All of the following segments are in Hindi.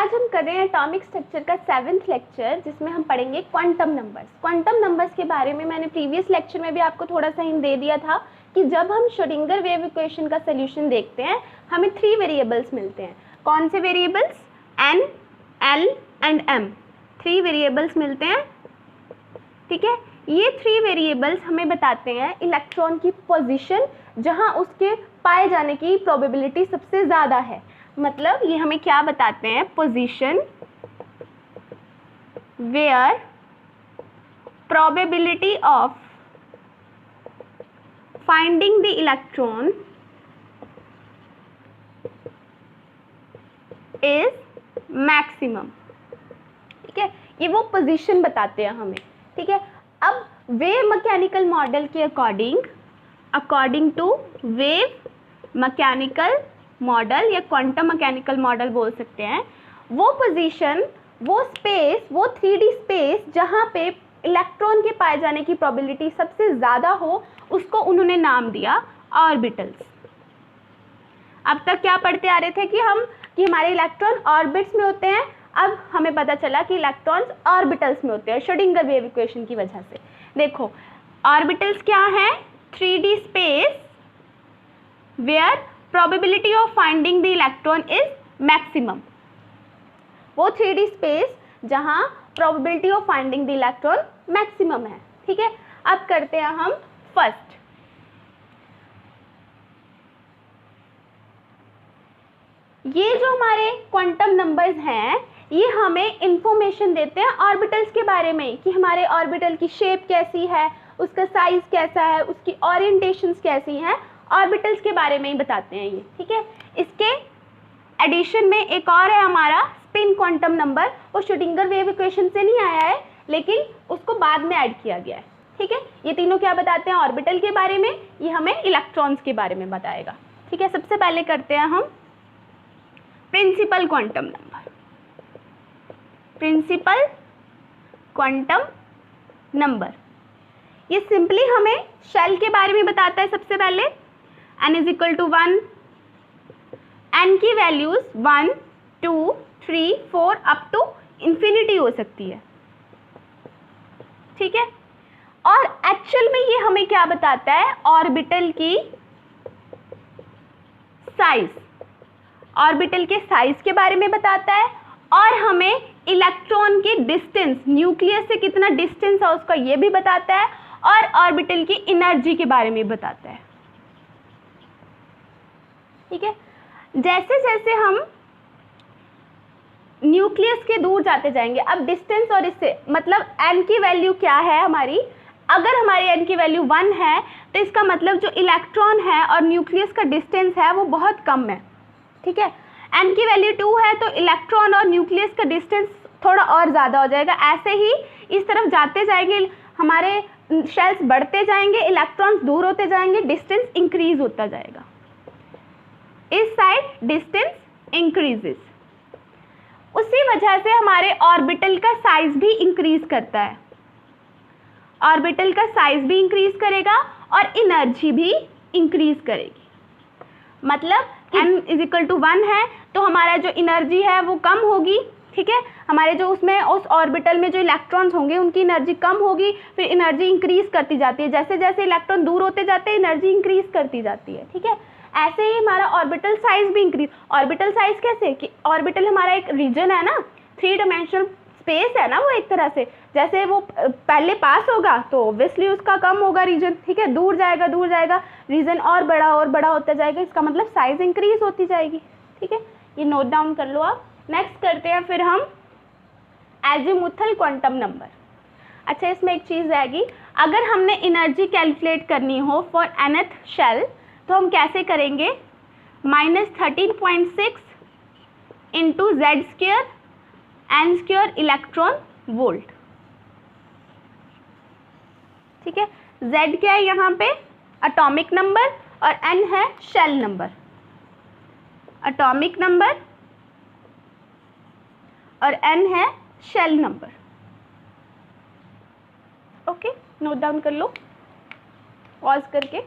आज हम कर रहे हैं एटॉमिक स्ट्रक्चर का 7th लेक्चर, जिसमें हम पढ़ेंगे क्वांटम नंबर्स। क्वांटम नंबर्स के बारे में मैंने प्रीवियस लेक्चर में भी आपको थोड़ा सा हिंट दे दिया था कि जब हम श्रोडिंगर वेव इक्वेशन का सोल्यूशन देखते हैं हमें 3 वेरिएबल्स मिलते हैं। कौन से variables? n, l and m। 3 variables मिलते हैं, ठीक है। ये 3 वेरिएबल्स हमें बताते हैं इलेक्ट्रॉन की पोजीशन, जहां उसके पाए जाने की प्रोबेबिलिटी सबसे ज़्यादा है। मतलब ये हमें क्या बताते हैं? Position where probability of finding the electron is maximum, ठीक है। ये वो पोजीशन बताते हैं हमें, ठीक है। अब वेव मैकेनिकल मॉडल के according to wave mechanical model या क्वांटम मैकेनिकल मॉडल बोल सकते हैं, वो पोजीशन, वो स्पेस, वो 3D स्पेस जहाँ पे इलेक्ट्रॉन के पाए जाने की प्रोबेबिलिटी सबसे ज़्यादा हो, उसको उन्होंने नाम दिया ऑर्बिटल्स। अब तक क्या पढ़ते आ रहे थे कि हमारे इलेक्ट्रॉन ऑर्बिट्स में होते हैं। अब हमें पता चला कि इलेक्ट्रॉन्स ऑर्बिटल्स में होते हैं श्रोडिंगर वेव इक्वेशन की वजह से। देखो ऑर्बिटल्स क्या है? 3D space where probability of finding the electron is maximum. वो 3D स्पेस जहां probability of finding the electron maximum है, ठीक है। अब करते हैं हम फर्स्ट। ये जो हमारे क्वांटम नंबर्स हैं ये हमें इंफॉर्मेशन देते हैं ऑर्बिटल्स के बारे में कि हमारे ऑर्बिटल की शेप कैसी है, उसका साइज कैसा है, उसकी ओरिएंटेशंस कैसी हैं, ऑर्बिटल्स के बारे में ही बताते हैं ये, ठीक है। इसके एडिशन में एक और है हमारा स्पिन क्वांटम नंबर। वो श्रोडिंगर वेव इक्वेशन से नहीं आया है लेकिन उसको बाद में ऐड किया गया है, ठीक है। ये तीनों क्या बताते हैं? ऑर्बिटल के बारे में, ये हमें इलेक्ट्रॉन्स के बारे में बताएगा, ठीक है। सबसे पहले करते हैं हम principal quantum number. Principal quantum number ये सिंपली हमें शेल के बारे में बताता है। सबसे पहले n is equal to 1, n की वैल्यूज 1, 2, 3, 4 अप टू इंफिनिटी हो सकती है, ठीक है। और एक्चुअल में ये हमें क्या बताता है? ऑर्बिटल की साइज, ऑर्बिटल के साइज के बारे में बताता है और हमें इलेक्ट्रॉन की डिस्टेंस, न्यूक्लियस से कितना डिस्टेंस है उसका ये भी बताता है, और ऑर्बिटल की एनर्जी के बारे में बताता है, ठीक है। जैसे जैसे हम न्यूक्लियस के दूर जाते जाएंगे, अब डिस्टेंस और इससे मतलब n की वैल्यू क्या है हमारी? अगर हमारी n की वैल्यू 1 है तो इसका मतलब जो इलेक्ट्रॉन है और न्यूक्लियस का डिस्टेंस है वो बहुत कम है, ठीक है। n की वैल्यू 2 है तो इलेक्ट्रॉन और न्यूक्लियस का डिस्टेंस थोड़ा और ज़्यादा हो जाएगा। ऐसे ही इस तरफ जाते जाएंगे, हमारे शेल्स बढ़ते जाएंगे, इलेक्ट्रॉन्स दूर होते जाएंगे, डिस्टेंस इंक्रीज होता जाएगा। इस साइड डिस्टेंस इंक्रीजेस, उसी वजह से हमारे ऑर्बिटल का साइज भी इंक्रीज करता है। ऑर्बिटल का साइज भी इंक्रीज करेगा और एनर्जी भी इंक्रीज करेगी। मतलब n इज इक्वल टू 1 है तो हमारा जो एनर्जी है वो कम होगी, ठीक है। हमारे जो उसमें उस ऑर्बिटल में जो इलेक्ट्रॉन्स होंगे उनकी एनर्जी कम होगी, फिर एनर्जी इंक्रीज करती जाती है। जैसे जैसे इलेक्ट्रॉन दूर होते जाते हैं एनर्जी इंक्रीज करती जाती है, ठीक है। ऐसे ही हमारा ऑर्बिटल साइज भी इंक्रीज। ऑर्बिटल साइज कैसे कि ऑर्बिटल हमारा एक रीजन है ना, 3 डायमेंशनल स्पेस है ना वो, एक तरह से जैसे वो पहले पास होगा तो ऑब्वियसली उसका कम होगा रीजन, ठीक है। दूर जाएगा रीजन और बड़ा होता जाएगा, इसका मतलब साइज इंक्रीज होती जाएगी, ठीक है। ये नोट डाउन कर लो आप। नेक्स्ट करते हैं फिर हम एजीमुथल क्वांटम नंबर। अच्छा, इसमें एक चीज़ आएगी, अगर हमने एनर्जी कैलकुलेट करनी हो फॉर nth शेल तो हम कैसे करेंगे? -13.6 into Z² n² electron volt, ठीक है। Z क्या है यहाँ पे? एटॉमिक नंबर, और n है शेल नंबर। एटॉमिक नंबर और n है shell number, okay. Note down कर लो पॉज करके।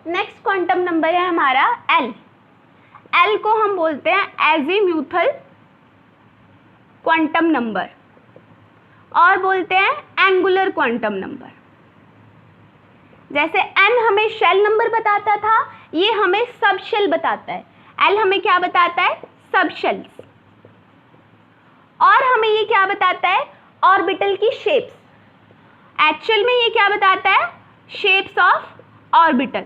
नेक्स्ट क्वांटम नंबर है हमारा एल। एल को हम बोलते हैं एजीम्यूथल क्वांटम नंबर और बोलते हैं एंगुलर क्वांटम नंबर। जैसे एन हमें शेल नंबर बताता था, ये हमें सब शेल बताता है। एल हमें क्या बताता है? सब शेल्स। और हमें ये क्या बताता है? ऑर्बिटल की शेप्स। एक्चुअल में ये क्या बताता है? Shapes of orbital.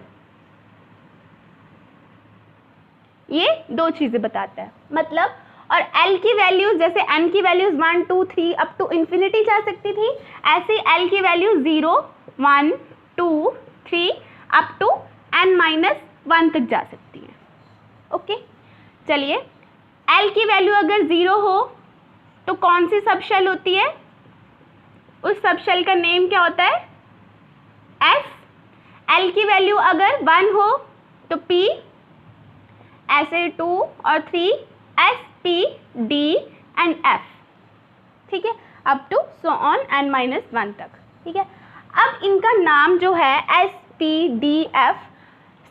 ये दो चीजें बताता है मतलब। और एल की वैल्यूज जैसे एन की वैल्यूज 1 2 3 अप टू इन्फिनिटी जा सकती थी, ऐसे एल की वैल्यू 0 1 2 3 अप टू n-1 तक जा सकती है। ओके, चलिए एल की वैल्यू अगर 0 हो तो कौन सी सब शेल होती है? उस सब शेल का नेम क्या होता है? एस। एल की वैल्यू अगर 1 हो तो पी, ऐसे 2 और 3 S P D and F. ठीक है, up to so on n-1 तक। ठीक है, अब इनका नाम जो है एस पी डी एफ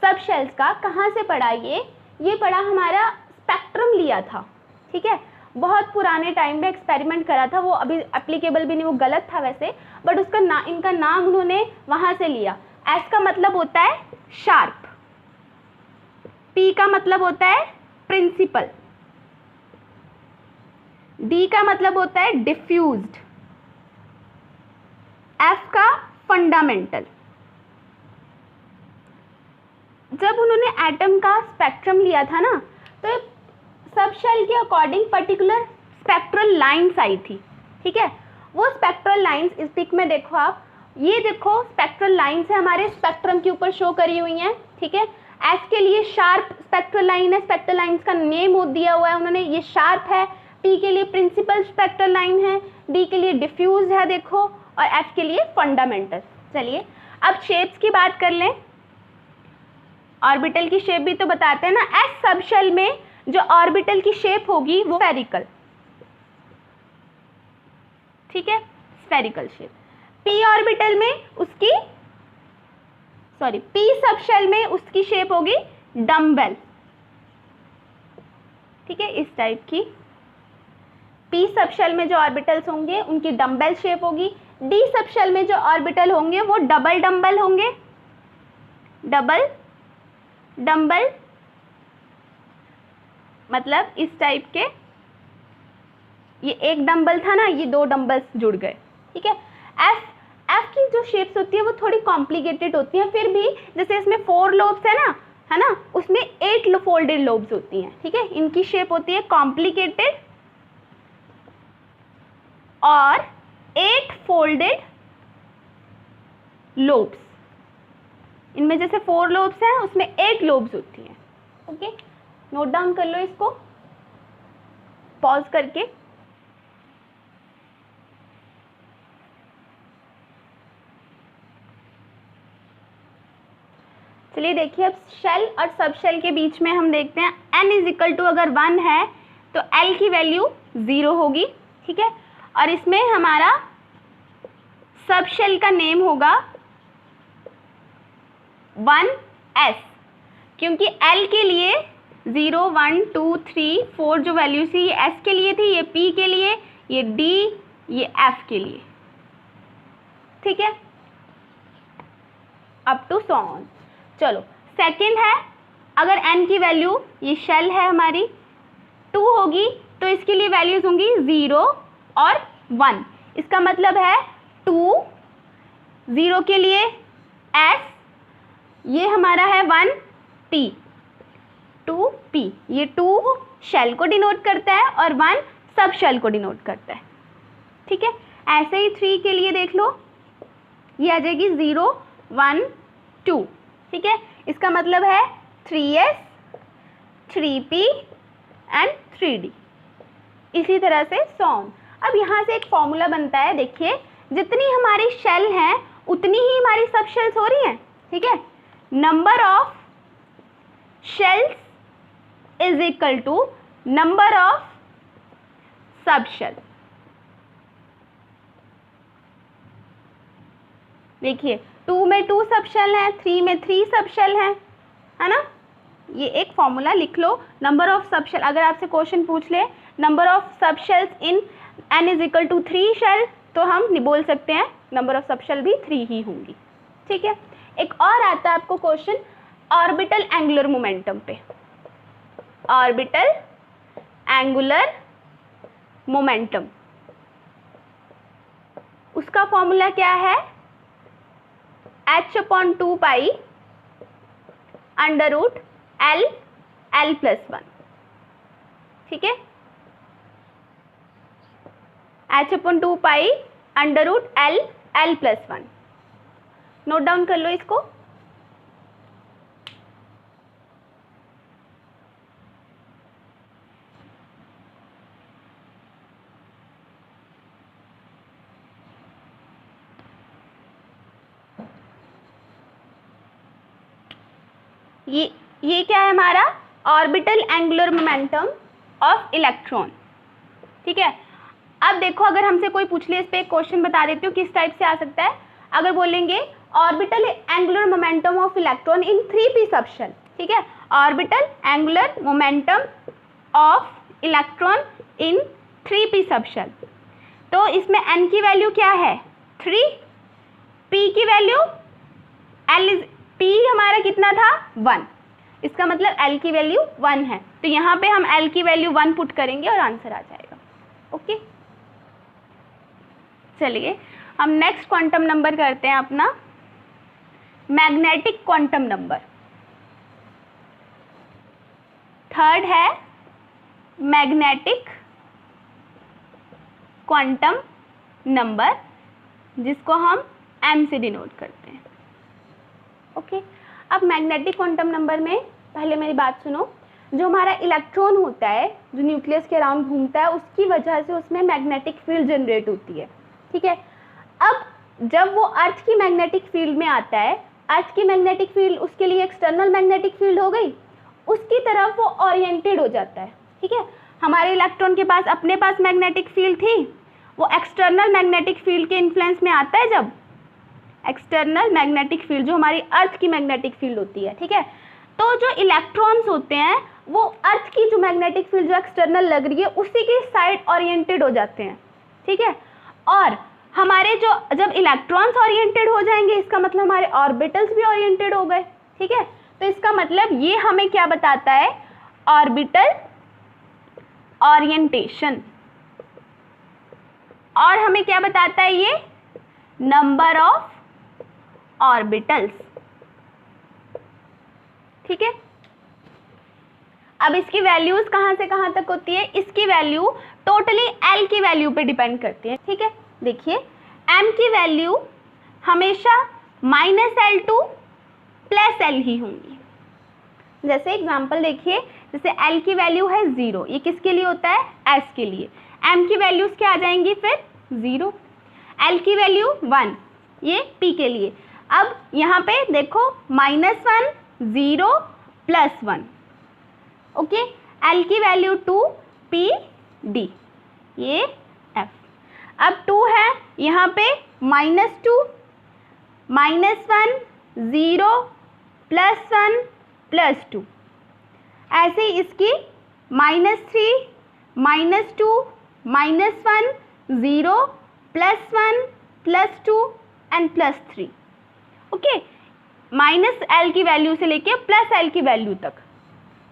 सब शेल्स का कहाँ से पढ़ा? ये पढ़ा हमारा स्पेक्ट्रम लिया था। ठीक है, बहुत पुराने टाइम में एक्सपेरिमेंट करा था, वो अभी एप्लीकेबल भी नहीं, वो गलत था वैसे, बट उसका इनका नाम उन्होंने वहाँ से लिया। एस का मतलब होता है शार्प, पी का मतलब होता है प्रिंसिपल, डी का मतलब होता है डिफ्यूज्ड, एफ का फंडामेंटल। जब उन्होंने एटम का स्पेक्ट्रम लिया था ना, तो सब शेल के अकॉर्डिंग पर्टिकुलर स्पेक्ट्रल लाइंस आई थी। ठीक है, वो स्पेक्ट्रल लाइंस इस पिक में देखो आप, ये देखो स्पेक्ट्रल लाइंस है हमारे स्पेक्ट्रम के ऊपर शो करी हुई हैं। ठीक है, एस के लिए शार्प स्पेक्ट्रल लाइन है, स्पेक्ट्रल लाइंस का नेम दिया हुआ है उन्होंने, ये शार्प है। पी के लिए प्रिंसिपल स्पेक्ट्रल लाइन है, डी के लिए डिफ्यूज है देखो, और एफ के लिए फंडामेंटल। चलिए अब शेप्स की बात कर लें। ऑर्बिटल की शेप भी तो बताते हैं ना। एस सब शेल में जो ऑर्बिटल की शेप होगी वो स्फेरिकल। ठीक है, स्फेरिकल शेप। पी ऑर्बिटल में उसकी पी सब शेल में उसकी शेप होगी डम्बेल। ठीक है, इस टाइप की पी सब शेल में जो ऑर्बिटल्स होंगे उनकी डम्बेल शेप होगी। डी सब शेल में जो ऑर्बिटल होंगे वो डबल डम्बल होंगे, डबल डम्बल मतलब इस टाइप के। ये एक डम्बल था ना, ये दो डम्बल्स जुड़ गए। ठीक है, एफ की जो शेप्स होती है वो थोड़ी कॉम्प्लिकेटेड होती हैं, फिर भी जैसे इसमें 4 लोब्स है ना, उसमें 8 फोल्डेड लोब्स होती हैं। ठीक है, इनकी शेप होती है कॉम्प्लिकेटेड और 8 फोल्डेड लोब्स। इनमें जैसे 4 लोब्स हैं, उसमें 8 लोब्स होती हैं। ओके, नोट डाउन कर लो इसको पॉज करके। चलिए देखिए, अब शेल और सब शेल के बीच में हम देखते हैं n इज टू अगर 1 है तो l की वैल्यू 0 होगी। ठीक है, और इसमें हमारा सब शेल का नेम होगा 1s, क्योंकि l के लिए 0 1 2 3 4 जो वैल्यू थी ये s के लिए थी, ये p के लिए, ये d, ये f के लिए। ठीक है, अप टू सो ऑन। चलो सेकंड है, अगर n की वैल्यू, ये शेल है हमारी, 2 होगी तो इसके लिए वैल्यूज होंगी 0 और 1। इसका मतलब है 2, 0 के लिए s, ये हमारा है 1p, 2p, ये 2 शेल को डिनोट करता है और 1 सब शेल को डिनोट करता है। ठीक है, ऐसे ही 3 के लिए देख लो, ये आ जाएगी 0 1 2। ठीक है, इसका मतलब है 3s 3p एंड 3d, इसी तरह से सो ऑन। अब यहाँ से एक फॉर्मूला बनता है, देखिए जितनी हमारी शेल हैं उतनी ही हमारी सब शेल्स हो रही हैं। ठीक है, number of shells is equal to number of sub shell. देखिए 2 में 2 सब शेल हैं, 3 में 3 सब शेल हैं, है ना। ये एक फॉर्मूला लिख लो, नंबर ऑफ सब शेल, अगर आपसे क्वेश्चन पूछ ले number of sub shells in n is equal to 3 shell, तो हम बोल सकते हैं नंबर ऑफ सब शेल भी 3 ही होंगी, ठीक है। एक और आता है आपको क्वेश्चन ऑर्बिटल एंगुलर मोमेंटम पे, ऑर्बिटल एंगुलर मोमेंटम, उसका फॉर्मूला क्या है, h/2 pi under root l l+1, ठीक है, h/2 pi under root l l+1। Note down कर लो इसको। ये क्या है हमारा, orbital angular momentum of electron, ठीक है। अब देखो अगर हमसे कोई पूछ ले, इस पे एक क्वेश्चन बता देती हूँ किस टाइप से आ सकता है। अगर बोलेंगे orbital angular momentum of electron in 3p subshell, ठीक है, orbital angular momentum of electron in 3p subshell, तो इसमें n की वैल्यू क्या है 3, p की वैल्यू p हमारा कितना था 1, इसका मतलब l की वैल्यू 1 है, तो यहाँ पे हम l की वैल्यू 1 पुट करेंगे और आंसर आ जाएगा। ओके, चलिए हम नेक्स्ट क्वांटम नंबर करते हैं अपना मैग्नेटिक क्वांटम नंबर। थर्ड है मैग्नेटिक क्वांटम नंबर, जिसको हम m से डिनोट करते हैं। ओके, अब मैग्नेटिक क्वांटम नंबर में पहले मेरी बात सुनो, जो हमारा इलेक्ट्रॉन होता है जो न्यूक्लियस के अराउंड घूमता है, उसकी वजह से उसमें मैग्नेटिक फील्ड जनरेट होती है, ठीक है। अब जब वो अर्थ की मैग्नेटिक फील्ड में आता है, अर्थ की मैग्नेटिक फील्ड उसके लिए एक्सटर्नल मैग्नेटिक फील्ड हो गई, उसकी तरफ वो ओरिएंटेड हो जाता है, ठीक है। हमारे इलेक्ट्रॉन के पास अपने पास मैग्नेटिक फील्ड थी, वो एक्सटर्नल मैग्नेटिक फील्ड के इन्फ्लुएंस में आता है, जब एक्सटर्नल मैग्नेटिक फील्ड जो हमारी अर्थ की मैग्नेटिक फील्ड होती है, ठीक है, तो जो इलेक्ट्रॉन्स होते हैं वो अर्थ की जो मैग्नेटिक फील्ड जो एक्सटर्नल लग रही है उसी की साइड ओरिएंटेड हो जाते हैं, ठीक है। और हमारे जो जब इलेक्ट्रॉन्स ओरिएंटेड हो जाएंगे, इसका मतलब हमारे ऑर्बिटल्स भी ओरिएंटेड हो गए, ठीक है। तो इसका मतलब ये हमें क्या बताता है, ऑर्बिटल ओरिएंटेशन, और हमें क्या बताता है ये, नंबर ऑफ ऑर्बिटल्स, ठीक है। अब इसकी वैल्यूज कहां से कहां तक होती है, इसकी वैल्यू टोटली l की वैल्यू पे डिपेंड करती है, ठीक है। देखिए m की वैल्यू हमेशा -L2 + L ही होंगी। जैसे एग्जांपल देखिए, जैसे l की वैल्यू है 0, ये किसके लिए होता है, s के लिए, m की वैल्यूज क्या आ जाएंगी फिर 0, l की वैल्यू 1, ये p के लिए। अब यहाँ पे देखो -1 0 +1, ओके, l की वैल्यू 2 p d, ये f। अब 2 है यहाँ पे -2 -1 0 +1 +2, ऐसे इसकी -3 -2 -1 0 +1 +2 एंड +3, ओके। -L की वैल्यू से लेके +L की वैल्यू तक,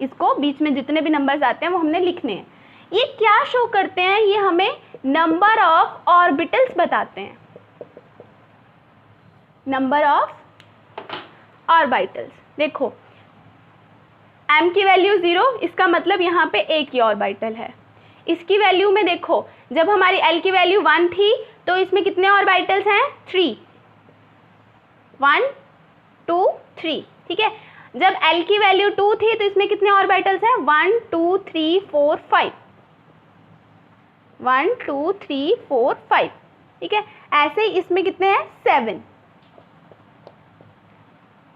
इसको बीच में जितने भी नंबर्स आते हैं वो हमने लिखने हैं। ये क्या शो करते हैं, ये हमें नंबर ऑफ ऑर्बिटल्स बताते हैं, नंबर ऑफ ऑर्बिटल्स। देखो m की वैल्यू 0, इसका मतलब यहाँ पे एक ही ऑर्बिटल है। इसकी वैल्यू में देखो, जब हमारी l की वैल्यू 1 थी तो इसमें कितने ऑर्बिटल्स हैं, 3, 1 2 3, ठीक है। जब l की वैल्यू 2 थी तो इसमें कितने ऑर्बिटल्स हैं, 1 2 3 4 5, 1 2 3 4 5, ठीक है। ऐसे ही इसमें कितने हैं, 7,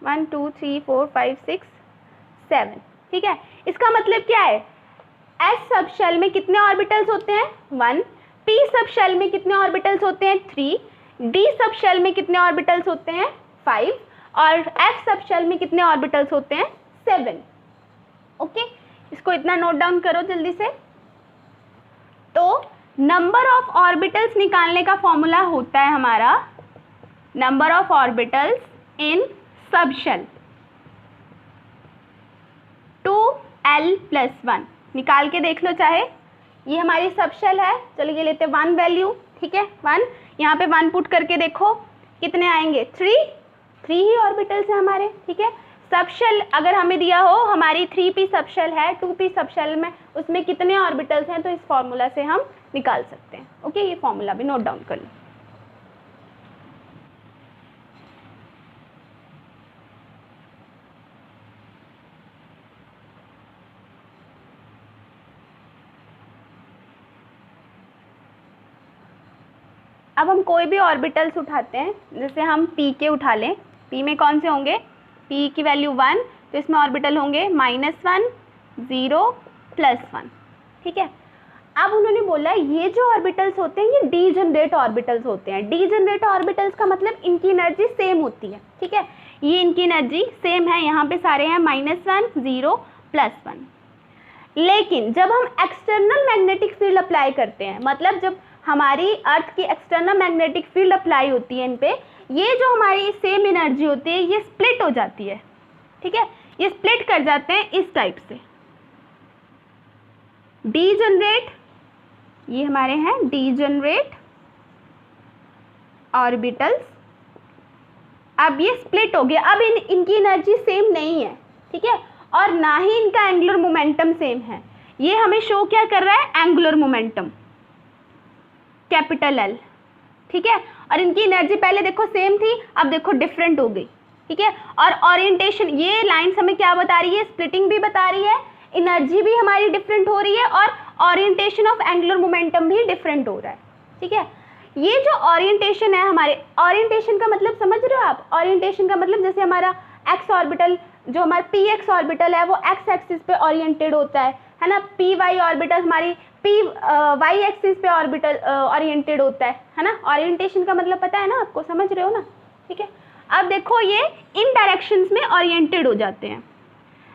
1 2 3 4 5 6 7, ठीक है। इसका मतलब क्या है, s सब शेल में कितने ऑर्बिटल्स होते हैं, 1, p सब शेल में कितने ऑर्बिटल्स होते हैं, 3, डी सब शेल में कितने ऑर्बिटल्स होते हैं 5 और एफ सब शेल में कितने ऑर्बिटल्स होते हैं 7। ओके, इसको इतना नोट डाउन करो जल्दी से। तो नंबर ऑफ ऑर्बिटल्स निकालने का फॉर्मूला होता है हमारा नंबर ऑफ ऑर्बिटल्स इन सब शेल 2l+1। निकाल के देख लो चाहे, ये हमारी सब शेल है, चलो ये लेते हैं 1 वैल्यू, ठीक है 1, यहाँ पे 1 पुट करके देखो कितने आएंगे 3 ही ऑर्बिटल्स हैं हमारे, ठीक है। सब शेल अगर हमें दिया हो हमारी 3p सब शेल है, 2p सब शेल में उसमें कितने ऑर्बिटल्स हैं, तो इस फॉर्मूला से हम निकाल सकते हैं। ओके, ये फॉर्मूला भी नोट डाउन कर लो। अब हम कोई भी ऑर्बिटल्स उठाते हैं, जैसे हम p के उठा लें, p में कौन से होंगे, p की वैल्यू 1, तो इसमें ऑर्बिटल होंगे -1, 0, +1, ठीक है। अब उन्होंने बोला ये जो ऑर्बिटल्स होते हैं ये डीजनरेट ऑर्बिटल्स होते हैं। डीजनरेट ऑर्बिटल्स का मतलब इनकी एनर्जी सेम होती है, ठीक है, ये इनकी एनर्जी सेम है, यहाँ पे सारे हैं -1, 0, +1। लेकिन जब हम एक्सटर्नल मैग्नेटिक फील्ड अप्लाई करते हैं, मतलब जब हमारी अर्थ की एक्सटर्नल मैग्नेटिक फील्ड अप्लाई होती है इन पे, ये जो हमारी सेम एनर्जी होती है ये स्प्लिट हो जाती है, ठीक है, ये स्प्लिट कर जाते हैं इस टाइप से, डीजनरेट, ये हमारे हैं डीजनरेट ऑर्बिटल्स। अब ये स्प्लिट हो गया, अब इनकी एनर्जी सेम नहीं है, ठीक है, और ना ही इनका एंगुलर मोमेंटम सेम है। ये हमें शो क्या कर रहा है, एंगुलर मोमेंटम कैपिटल L, ठीक है, और इनकी एनर्जी पहले देखो सेम थी, अब देखो डिफरेंट हो गई, ठीक है। और ओरिएंटेशन, ये लाइन्स हमें क्या बता रही है, स्प्लिटिंग भी बता रही है, एनर्जी भी हमारी डिफरेंट हो रही है, और ओरिएंटेशन ऑफ एंगुलर मोमेंटम भी डिफरेंट हो रहा है, ठीक है। ये जो ओरिएंटेशन है हमारे, ओरिएंटेशन का मतलब समझ रहे हो आप, ओरिएंटेशन का मतलब जैसे हमारा एक्स ऑर्बिटल, जो हमारा px ऑर्बिटल है वो एक्स एक्सिस पे ओरिएंटेड होता है ना, py ऑर्बिटल हमारी y एक्सिस पे ऑर्बिटल ओरिएंटेड होता है ना। ओरिएंटेशन का मतलब पता है ना आपको, समझ रहे हो ना, ठीक है। अब देखो ये इन डायरेक्शंस में ओरिएंटेड हो जाते हैं।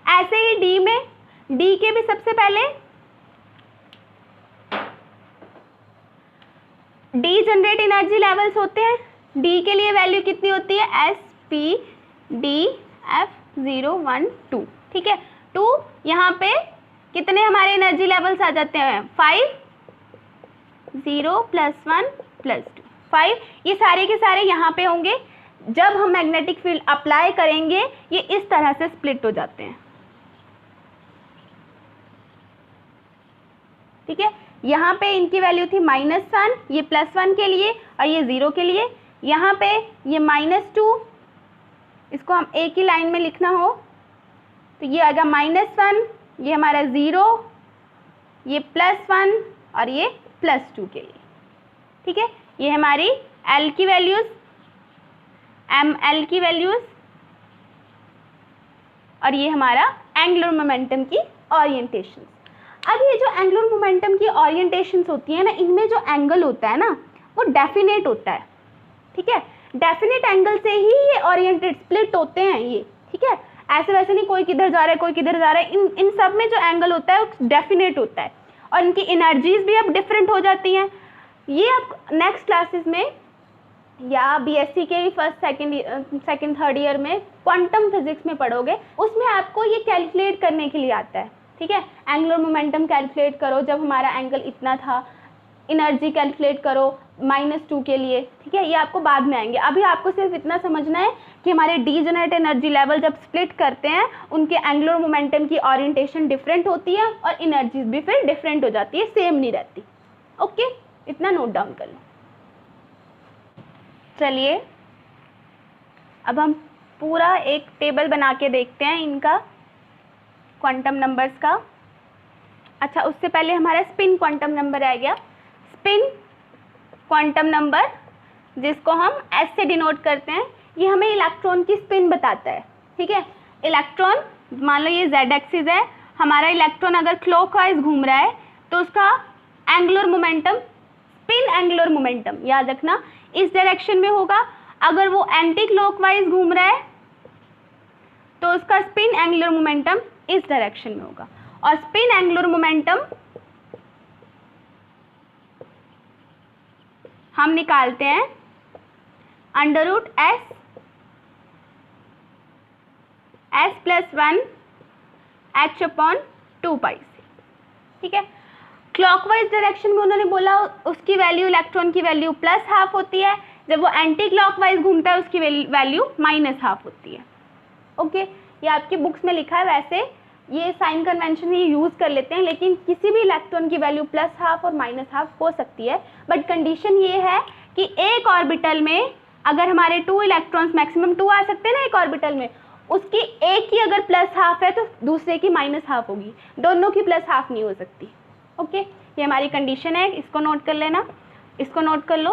ऐसे ही डी में, डी के भी सबसे पहले डी जनरेट एनर्जी लेवल्स होते हैं। डी के लिए वैल्यू कितनी होती है, SPDF 0, 1, 2, ठीक है। 2 यहाँ पे कितने हमारे एनर्जी लेवल्स आ जाते हैं, 5, 0, +1, +2, 5, ये सारे के सारे यहाँ पे होंगे। जब हम मैग्नेटिक फील्ड अप्लाई करेंगे ये इस तरह से स्प्लिट हो जाते हैं, ठीक है। यहाँ पे इनकी वैल्यू थी -1, ये +1 के लिए और ये 0 के लिए। यहाँ पे ये -2, इसको हम एक ही लाइन में लिखना हो तो ये आएगा -1, ये हमारा 0, ये +1 और ये +2 के लिए, ठीक है। ये हमारी L की वैल्यूज़, ML की वैल्यूज़, और ये हमारा एंगुलर मोमेंटम की ओरिएंटेशन। अब ये जो एंगुलर मोमेंटम की ओरिएंटेशंस होती है ना, इनमें जो एंगल होता है ना वो डेफिनेट होता है, ठीक है। डेफिनेट एंगल से ही ये ओरिएंटेड स्प्लिट होते हैं ये, ठीक है। ऐसे वैसे नहीं कोई किधर जा रहा है कोई किधर जा रहा है, इन सब में जो एंगल होता है वो डेफिनेट होता है और इनकी एनर्जीज भी अब डिफरेंट हो जाती हैं। ये आप नेक्स्ट क्लासेस में या बीएससी के भी फर्स्ट सेकंड थर्ड ईयर में क्वांटम फिजिक्स में पढ़ोगे, उसमें आपको ये कैलकुलेट करने के लिए आता है, ठीक है। एंगुलर मोमेंटम कैलकुलेट करो, जब हमारा एंगल इतना था, एनर्जी कैलकुलेट करो -2 के लिए, ठीक है। ये आपको बाद में आएंगे, अभी आपको सिर्फ इतना समझना है कि हमारे डीजनरेट एनर्जी लेवल जब स्प्लिट करते हैं उनके एंगुलर मोमेंटम की ओरिएंटेशन डिफरेंट होती है और एनर्जीज भी फिर डिफरेंट हो जाती है, सेम नहीं रहती। ओके, इतना नोट डाउन कर लो। चलिए अब हम पूरा एक टेबल बना के देखते हैं इनका क्वांटम नंबर्स का। अच्छा, उससे पहले हमारा स्पिन क्वांटम नंबर आ गया। स्पिन क्वांटम नंबर जिसको हम S से डिनोट करते हैं, ये हमें इलेक्ट्रॉन की स्पिन बताता है, ठीक है। इलेक्ट्रॉन, मान लो ये Z एक्सिस है, हमारा इलेक्ट्रॉन अगर क्लॉकवाइज घूम रहा है तो उसका angular momentum, spin angular momentum, याद रखना, इस डायरेक्शन में होगा। अगर वो एंटी क्लॉकवाइज घूम रहा है तो उसका स्पिन एंगुलर मोमेंटम इस डायरेक्शन में होगा। और स्पिन एंगुलर मोमेंटम हम निकालते हैं √s s+1 h/2π से, ठीक है। क्लॉकवाइज डायरेक्शन में उन्होंने बोला उसकी वैल्यू, इलेक्ट्रॉन की वैल्यू +½ होती है, जब वो एंटी क्लॉकवाइज घूमता है उसकी वैल्यू -½ होती है। ओके, ये आपकी बुक्स में लिखा है, वैसे ये साइन कन्वेंशन ही यूज़ कर लेते हैं, लेकिन किसी भी इलेक्ट्रॉन की वैल्यू +½ और -½ हो सकती है। बट कंडीशन ये है कि एक ऑर्बिटल में अगर हमारे 2 इलेक्ट्रॉन्स, मैक्सिमम 2 आ सकते हैं ना एक ऑर्बिटल में, उसकी एक की अगर +½ है तो दूसरे की -½ होगी, दोनों की +½ नहीं हो सकती। ओके, ये हमारी कंडीशन है, इसको नोट कर लेना, इसको नोट कर लो।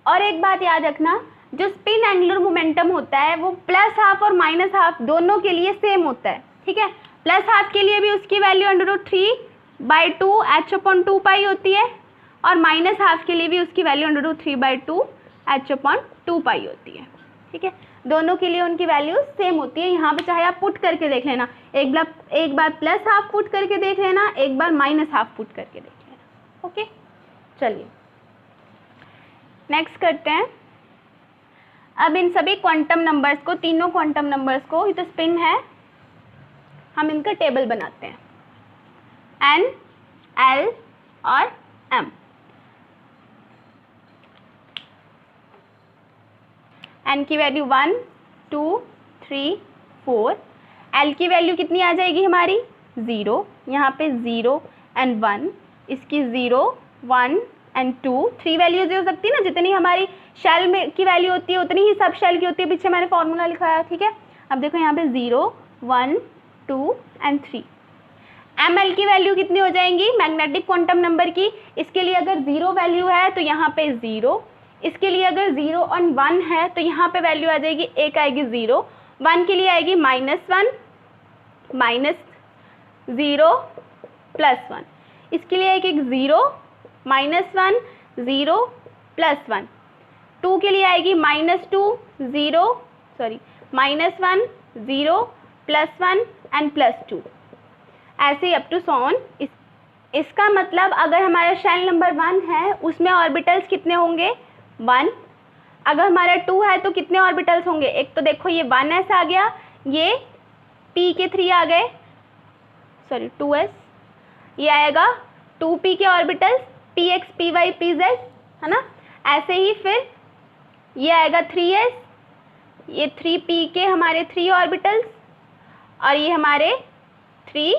और एक बात याद रखना, जो स्पिन एंगुलर मोमेंटम होता है वो +½ और -½ दोनों के लिए सेम होता है, ठीक है। +½ के लिए भी उसकी वैल्यू √3/2 h/2π होती है, और -½ के लिए भी उसकी वैल्यू √3/2 h/2π होती है, ठीक है। दोनों के लिए उनकी वैल्यू सेम होती है। यहाँ पे चाहे आप पुट करके देख लेना, एक बार +½ पुट करके देख लेना, एक बार -½ पुट करके देख लेना। ओके, चलिए नेक्स्ट करते हैं। अब इन सभी क्वांटम नंबर्स को, तीनों क्वांटम नंबर्स को, ये तो स्पिन है, हम इनका टेबल बनाते हैं, n, l और m। n की वैल्यू 1, 2, 3, 4, l की वैल्यू कितनी आ जाएगी हमारी 0, यहाँ पे 0 and 1, इसकी 0, 1 and 2, 3 वैल्यूज हो सकती है ना, जितनी हमारी शेल में की वैल्यू होती है उतनी ही सब शेल की होती है, पीछे मैंने फॉर्मूला लिखाया, ठीक है। अब देखो यहाँ पे 0, 1, 2 and 3। ml की वैल्यू कितनी हो जाएंगी मैग्नेटिक क्वांटम नंबर की, इसके लिए अगर 0 वैल्यू है तो यहाँ पे 0, इसके लिए अगर 0 और 1 है तो यहाँ पे वैल्यू आ जाएगी, एक आएगी 0, 1 के लिए आएगी -1, -0, +1, इसके लिए एक 0, -1, 0, +1, 2 के लिए आएगी -2, 0, सॉरी -1, 0, +1 एंड +2, ऐसे ही अप टू सो ऑन। इसका मतलब अगर हमारा शेल नंबर 1 है उसमें ऑर्बिटल्स कितने होंगे 1, अगर हमारा 2 है तो कितने ऑर्बिटल्स होंगे, एक तो देखो ये 1s आ गया, ये p के 3 आ गए, सॉरी 2s, ये आएगा 2p के ऑर्बिटल्स px, py, pz, है ना। ऐसे ही फिर ये आएगा 3s, ये 3p के हमारे 3 ऑर्बिटल्स, और ये हमारे 3,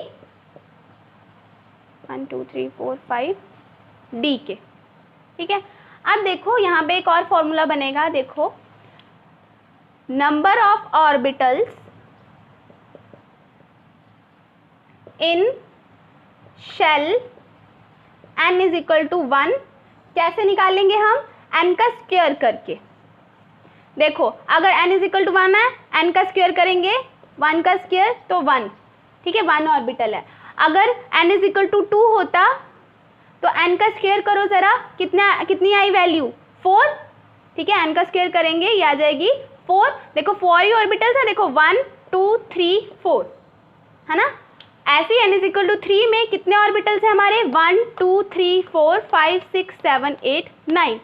1 2 3 4 5 d के, ठीक है। अब देखो यहाँ पे एक और फॉर्मूला बनेगा, देखो number of orbitals in shell n is equal to 1, कैसे निकालेंगे हम, n का स्क्वायर करके। देखो अगर n इज इक्वल टू 1 है, n का स्क्वायर करेंगे, 1 का स्क्वायर तो 1, ठीक है, 1 ऑर्बिटल है। अगर n इज इक्वल टू 2 होता तो n का स्क्वायर करो ज़रा, कितनी आई वैल्यू 4, ठीक है, n का स्क्वायर करेंगे, ये आ जाएगी 4। देखो 4 ही ऑर्बिटल्स है, देखो 1 2 3 4, है ना। ऐसे ही n इज इक्वल टू 3 में कितने ऑर्बिटल्स हैं हमारे 1 2 3 4 5 6 7 8 9,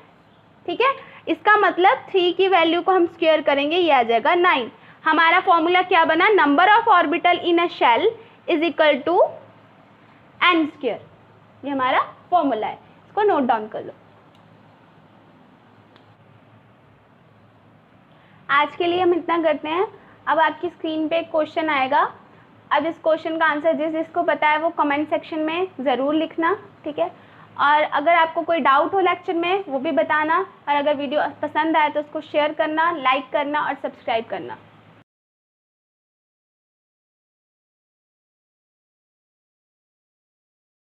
ठीक है। इसका मतलब 3 की वैल्यू को हम स्क्वायर करेंगे, ये आ जाएगा 9। हमारा फॉर्मूला क्या बना, number of orbital in a shell is equal to n square, ये हमारा फॉर्मूला है, इसको नोट डाउन कर लो। आज के लिए हम इतना करते हैं। अब आपकी स्क्रीन पे एक क्वेश्चन आएगा, अब इस क्वेश्चन का आंसर जिसको पता है वो कमेंट सेक्शन में ज़रूर लिखना, ठीक है। और अगर आपको कोई डाउट हो लेक्चर में वो भी बताना, और अगर वीडियो पसंद आए तो उसको शेयर करना, लाइक करना और सब्सक्राइब करना।